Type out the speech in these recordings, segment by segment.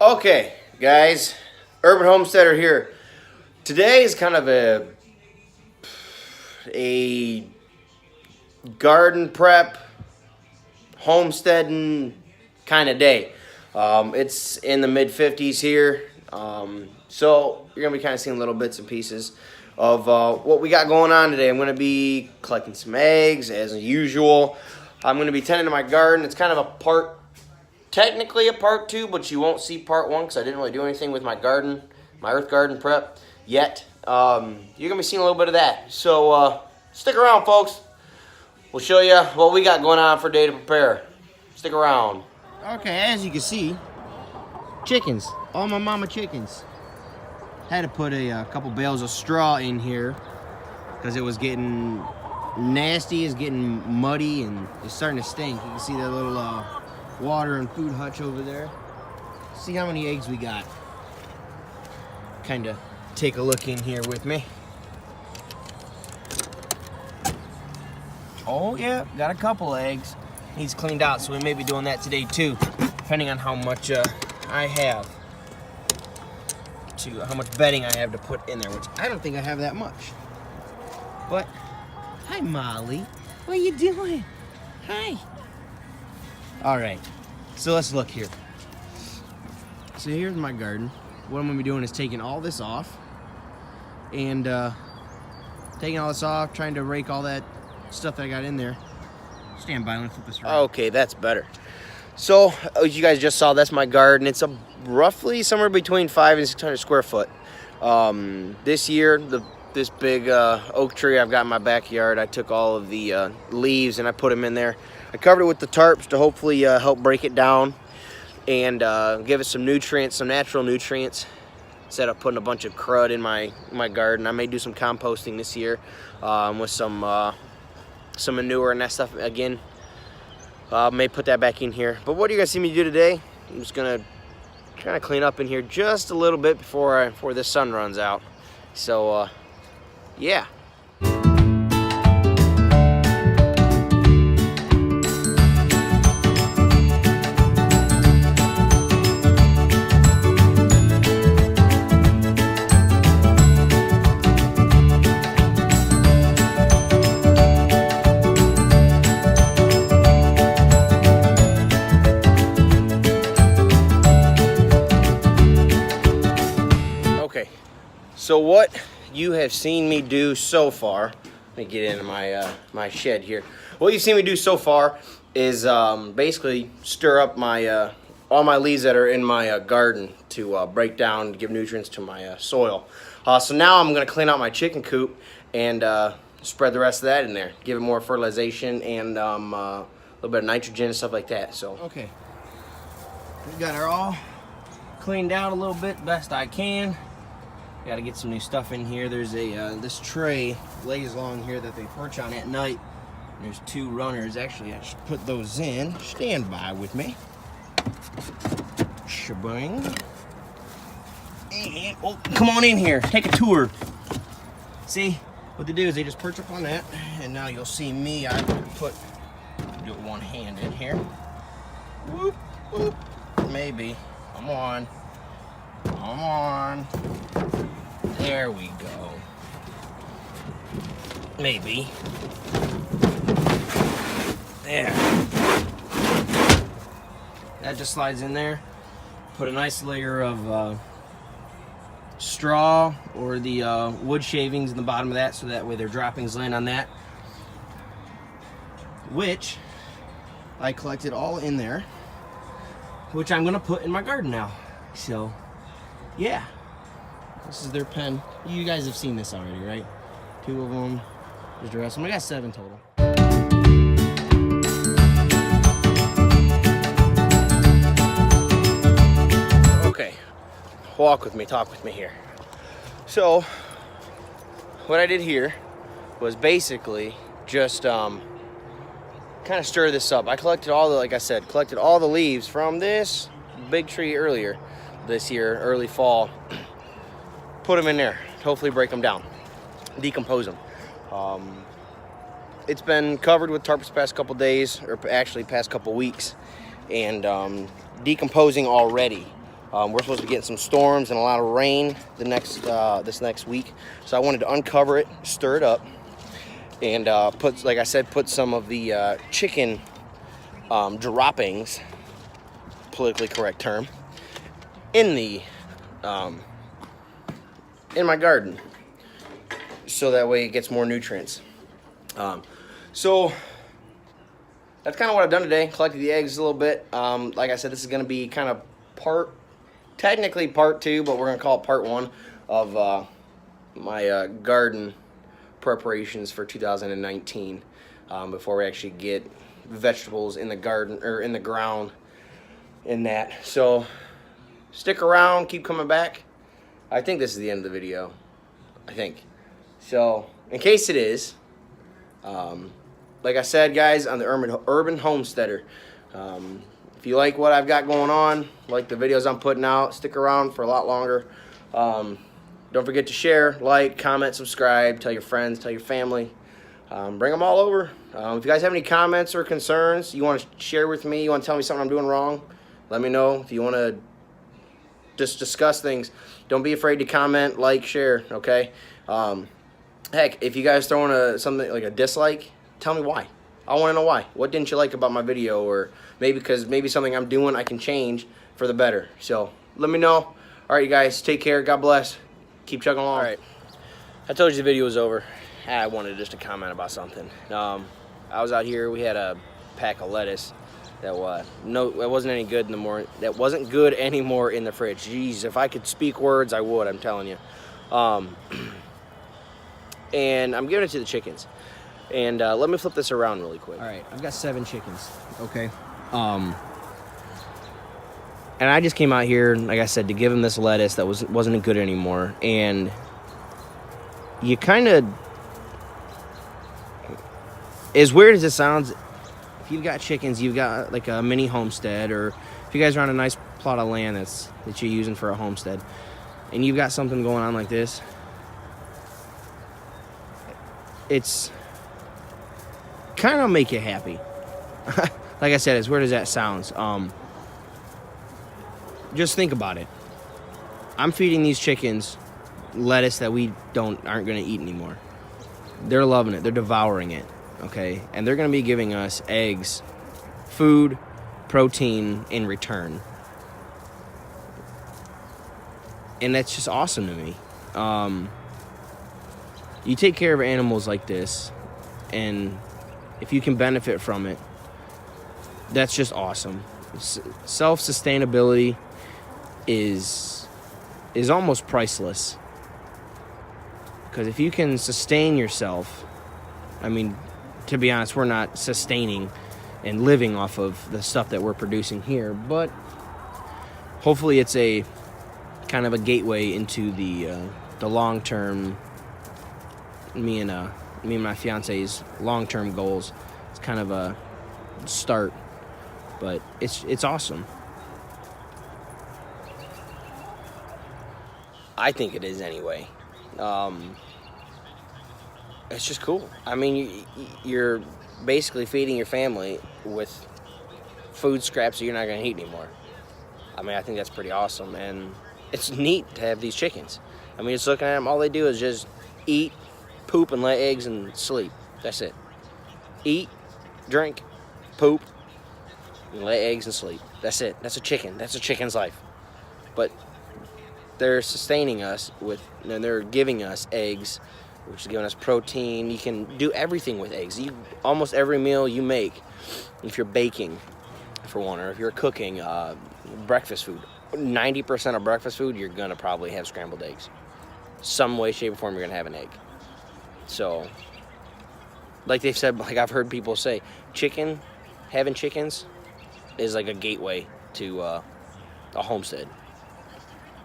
Okay, guys, Urban Homesteader here. Today is kind of a garden prep, homesteading kind of day. It's in the mid 50s here, so you're gonna be kind of seeing little bits and pieces of what we got going on today. I'm gonna be collecting some eggs as usual. I'm gonna be tending to my garden. It's kind of technically a part two, but you won't see part one because I didn't really do anything with my garden, my earth garden prep yet. You're gonna be seeing a little bit of that. So stick around, folks. We'll show you what we got going on for day to prepare. Stick around. Okay, as you can see, chickens, all my mama chickens. Had to put a couple bales of straw in here because it was getting nasty, it's getting muddy, and it's starting to stink. You can see that little water and food hutch over there. See how many eggs we got. Kind of take a look in here with me. Oh yeah, got a couple eggs. Needs cleaned out, so we may be doing that today too, depending on how much I have how much bedding I have to put in there, which I don't think I have that much. But hi Molly, what are you doing? Hi. All right, so let's look here. So here's my garden. What I'm gonna be doing is taking all this off and trying to rake all that stuff that I got in there. Stand by, let me flip this around. Okay, that's better. So as you guys just saw, that's my garden. It's roughly somewhere between 500 and 600 square foot. This year, this big oak tree I've got in my backyard, I took all of the leaves and I put them in there. I covered it with the tarps to hopefully help break it down and give it some nutrients, some natural nutrients, instead of putting a bunch of crud in my garden. I may do some composting this year with some manure and that stuff again. May put that back in here. But what are you gonna see me do today? I'm just gonna kind of clean up in here just a little bit before the sun runs out. So yeah. So what you have seen me do so far, let me get into my shed here. What you've seen me do so far is basically stir up my all my leaves that are in my garden to break down, to give nutrients to my soil. So now I'm gonna clean out my chicken coop and spread the rest of that in there, give it more fertilization and a little bit of nitrogen and stuff like that. So okay, we got her all cleaned out a little bit, best I can. Got to get some new stuff in here. There's a this tray lays along here that they perch on at night. There's two runners. Actually, I should put those in. Stand by with me. Shabang. And oh, come on in here. Take a tour. See what they do is they just perch up on that, and now you'll see me. I do it one hand in here. Whoop whoop. Maybe. Come on. Come on. There we go. Maybe. There. That just slides in there. Put a nice layer of straw or the wood shavings in the bottom of that, so that way their droppings land on that. Which I collected all in there, which I'm gonna put in my garden now. So, yeah. This is their pen. You guys have seen this already, right? 2 of them. There's the rest of them. I got 7 total. Okay. Walk with me, talk with me here. So, what I did here was basically just kind of stir this up. I collected like I said, collected all the leaves from this big tree earlier this year, early fall. Put them in there, hopefully break them down, decompose them. It's been covered with tarps the past couple days, or actually past couple weeks, and decomposing already. We're supposed to be getting some storms and a lot of rain this next week. So I wanted to uncover it, stir it up, and like I said, put some of the chicken droppings, politically correct term, in my garden, so that way it gets more nutrients. So that's kind of what I've done today. Collected the eggs a little bit. Like I said, this is going to be kind of technically part 2, but we're going to call it part 1 of my garden preparations for 2019, before we actually get vegetables in the garden or in the ground in that. So stick around, keep coming back. I think this is the end of the video. I think. So in case it is, like I said, guys, on the Urban Homesteader, if you like what I've got going on, like the videos I'm putting out, stick around for a lot longer. Don't forget to share, like, comment, subscribe, tell your friends, tell your family. Bring them all over. If you guys have any comments or concerns you want to share with me, you want to tell me something I'm doing wrong, let me know. If you want to just discuss things, don't be afraid to comment, like, share, okay? Heck, if you guys throwing something like a dislike, tell me why. I want to know why. What didn't you like about my video? Or maybe something I'm doing I can change for the better. So let me know. All right, you guys, take care. God bless. Keep chugging along. All right, I told you the video was over. I wanted just to comment about something. I was out here. We had a pack of lettuce that it wasn't any good anymore. That wasn't good anymore in the fridge. Jeez, if I could speak words, I would. I'm telling you. And I'm giving it to the chickens. And let me flip this around really quick. All right, I've got 7 chickens. Okay. And I just came out here, like I said, to give them this lettuce that wasn't good anymore. And you kind of, as weird as it sounds, if you've got chickens, you've got like a mini homestead, or if you guys are on a nice plot of land that you're using for a homestead, and you've got something going on like this, it's kind of make you happy. Like I said, as weird as that sounds, just think about it. I'm feeding these chickens lettuce that we aren't going to eat anymore. They're loving it. They're devouring it. Okay, and they're going to be giving us eggs, food, protein in return, and that's just awesome to me. You take care of animals like this, and if you can benefit from it, that's just awesome. Self-sustainability is almost priceless, because if you can sustain yourself, I mean, to be honest, we're not sustaining and living off of the stuff that we're producing here, but hopefully it's a kind of a gateway into the long-term, me and my fiance's long-term goals. It's kind of a start, but it's awesome. I think it is anyway. It's just cool. I mean, you're basically feeding your family with food scraps that you're not going to eat anymore. I mean, I think that's pretty awesome, and it's neat to have these chickens. I mean, just looking at them, all they do is just eat, poop, and lay eggs and sleep. That's it. Eat, drink, poop, and lay eggs and sleep. That's it. That's a chicken. That's a chicken's life. But they're sustaining us and they're giving us eggs, which is giving us protein. You can do everything with eggs. Almost every meal you make, if you're baking, for one, or if you're cooking breakfast food, 90% of breakfast food, you're going to probably have scrambled eggs. Some way, shape, or form, you're going to have an egg. So, like they've said, like I've heard people say, having chickens is like a gateway to a homestead.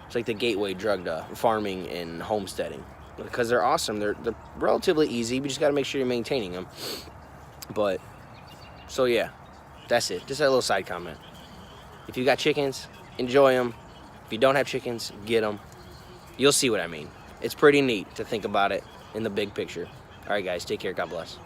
It's like the gateway drug to farming and homesteading, because they're awesome. They're relatively easy. We just got to make sure you're maintaining them. But, so yeah, that's it. Just a little side comment. If you got chickens, enjoy them. If you don't have chickens, get them. You'll see what I mean. It's pretty neat to think about it in the big picture. All right, guys, take care. God bless.